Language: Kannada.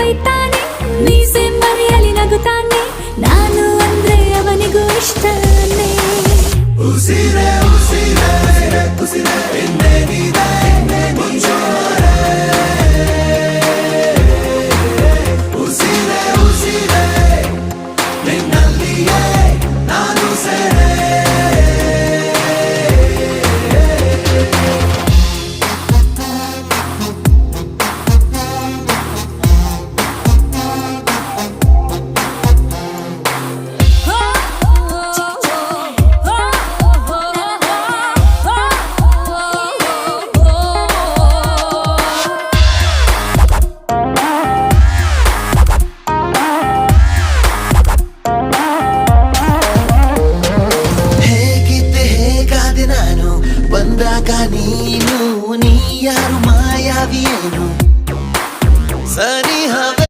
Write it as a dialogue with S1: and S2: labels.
S1: ಬೈತಾನೆ, ಮೀಸೆ ಮರೆಯಲಿ ನಗುತ್ತಾನೆ, ನಾನು ಅಂದ್ರೆ ಅವನಿಗೂ ಇಷ್ಟನೇ.
S2: ಉಸಿರೇ ಉಸಿರೇ ಉಸಿರೇ ಇನ್ನೇನಿದೆ ಮುಂಚೂರೆ. ಉಸಿರೇ ಉಸಿರೇ ನಿನ್ನಲ್ಲಿಯೇ ನಾನು ಸೇರೆ. ನಾನು ಬಂದಾಗ ನೀನು ನೀ ಯಾರು ಮಾಯಾವಿಯೇನು ಸನಿಹವೇ